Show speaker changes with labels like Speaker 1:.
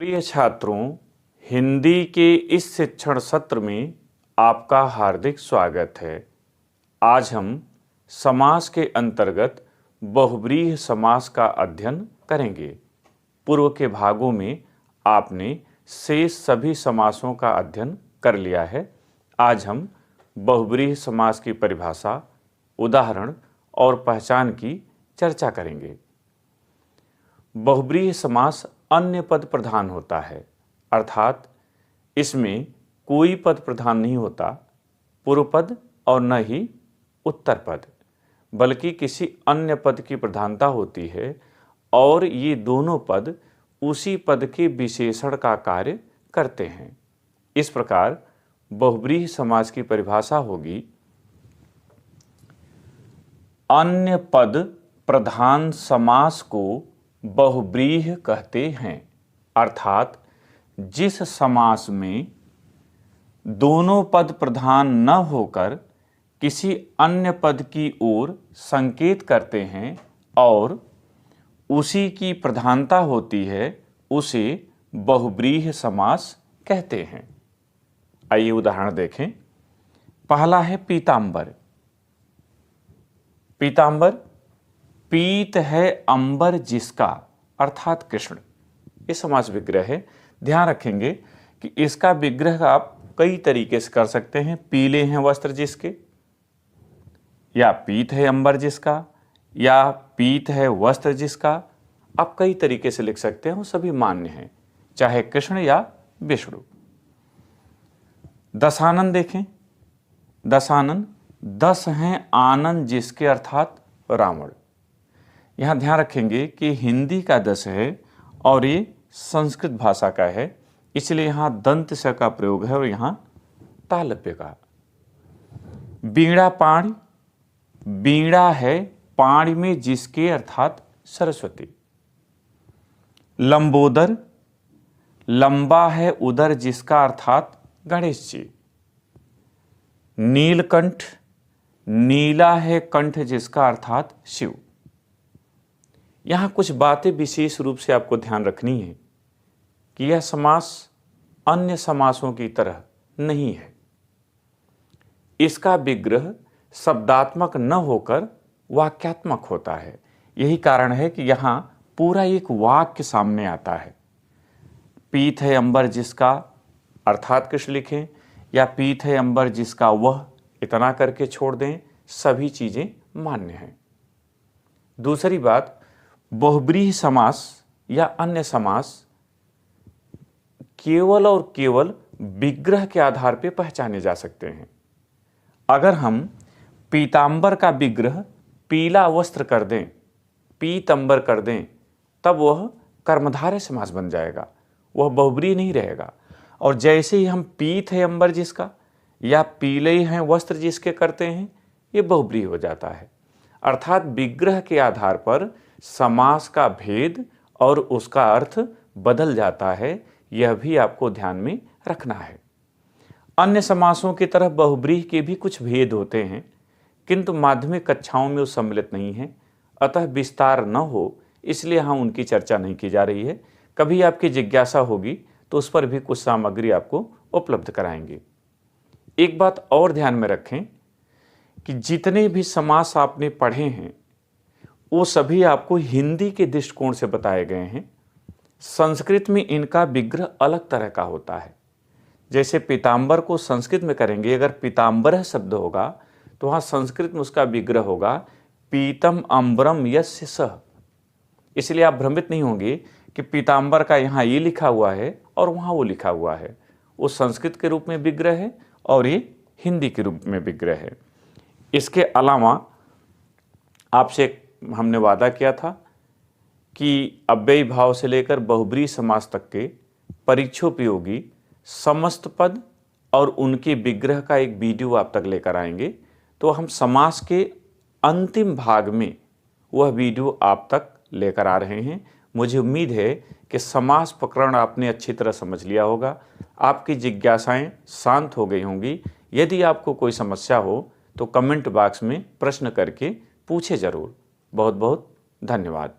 Speaker 1: प्रिय छात्रों, हिंदी के इस शिक्षण सत्र में आपका हार्दिक स्वागत है। आज हम समास के अंतर्गत बहुब्रीहि समास का अध्ययन करेंगे। पूर्व के भागों में आपने शेष सभी समासों का अध्ययन कर लिया है। आज हम बहुब्रीहि समास की परिभाषा, उदाहरण और पहचान की चर्चा करेंगे। बहुब्रीहि समास अन्य पद प्रधान होता है, अर्थात इसमें कोई पद प्रधान नहीं होता, पूर्व पद और न ही उत्तर पद, बल्कि किसी अन्य पद की प्रधानता होती है और ये दोनों पद उसी पद के विशेषण का कार्य करते हैं। इस प्रकार बहुब्रीहि समास की परिभाषा होगी, अन्य पद प्रधान समास को बहुब्रीहि कहते हैं, अर्थात जिस समास में दोनों पद प्रधान न होकर किसी अन्य पद की ओर संकेत करते हैं और उसी की प्रधानता होती है, उसे बहुब्रीहि समास कहते हैं। आइए उदाहरण देखें। पहला है पीतांबर। पीतांबर, पीत है अंबर जिसका, अर्थात कृष्ण। ये समास विग्रह है। ध्यान रखेंगे कि इसका विग्रह आप कई तरीके से कर सकते हैं। पीले हैं वस्त्र जिसके, या पीत है अंबर जिसका, या पीत है वस्त्र जिसका। आप कई तरीके से लिख सकते हैं, वो सभी मान्य हैं, चाहे कृष्ण या विष्णु। दशानन देखें। दशानन, दस हैं आनंद जिसके, अर्थात रावण। यहाँ ध्यान रखेंगे कि हिंदी का दस है और ये संस्कृत भाषा का है, इसलिए यहाँ दंत स का प्रयोग है और यहाँ तालव्य का। बीड़ा पाणी, बीड़ा है पाणी में जिसके, अर्थात सरस्वती। लंबोदर, लंबा है उदर जिसका, अर्थात गणेश जी। नीलकंठ, नीला है कंठ जिसका, अर्थात शिव। यहां कुछ बातें विशेष रूप से आपको ध्यान रखनी है कि यह समास अन्य समासों की तरह नहीं है। इसका विग्रह शब्दात्मक न होकर वाक्यात्मक होता है। यही कारण है कि यहां पूरा एक वाक्य सामने आता है। पीत है अंबर जिसका, अर्थात कृष्ण लिखें, या पीत है अंबर जिसका वह, इतना करके छोड़ दें, सभी चीजें मान्य हैं। दूसरी बात, बहुब्रीहि समास या अन्य समास केवल और केवल विग्रह के आधार पर पहचाने जा सकते हैं। अगर हम पीतांबर का विग्रह पीला वस्त्र कर दें, पीतंबर कर दें, तब वह कर्मधारय समास बन जाएगा, वह बहुब्रीहि नहीं रहेगा। और जैसे ही हम पीत है अंबर जिसका या पीले हैं वस्त्र जिसके करते हैं, ये बहुब्रीहि हो जाता है। अर्थात विग्रह के आधार पर समास का भेद और उसका अर्थ बदल जाता है, यह भी आपको ध्यान में रखना है। अन्य समासों की तरह बहुब्रीहि के भी कुछ भेद होते हैं, किंतु माध्यमिक कक्षाओं में वो सम्मिलित नहीं है, अतः विस्तार न हो इसलिए यहाँ उनकी चर्चा नहीं की जा रही है। कभी आपकी जिज्ञासा होगी तो उस पर भी कुछ सामग्री आपको उपलब्ध कराएंगे। एक बात और ध्यान में रखें कि जितने भी समास आपने पढ़े हैं वो सभी आपको हिंदी के दृष्टिकोण से बताए गए हैं। संस्कृत में इनका विग्रह अलग तरह का होता है। जैसे पीतांबर को संस्कृत में करेंगे, अगर पीतांबर शब्द होगा तो वहाँ संस्कृत में उसका विग्रह होगा पीतम अम्बरम यस्य सह। इसलिए आप भ्रमित नहीं होंगे कि पीतांबर का यहाँ ये लिखा हुआ है और वहाँ वो लिखा हुआ है। वो संस्कृत के रूप में विग्रह है और ये हिंदी के रूप में विग्रह है। इसके अलावा आपसे हमने वादा किया था कि अव्ययी भाव से लेकर बहुब्रीहि समास तक के परीक्षोपयोगी समस्त पद और उनके विग्रह का एक वीडियो आप तक लेकर आएंगे। तो हम समास के अंतिम भाग में वह वीडियो आप तक लेकर आ रहे हैं। मुझे उम्मीद है कि समास प्रकरण आपने अच्छी तरह समझ लिया होगा, आपकी जिज्ञासाएं शांत हो गई होंगी। यदि आपको कोई समस्या हो तो कमेंट बॉक्स में प्रश्न करके पूछे जरूर। बहुत बहुत धन्यवाद।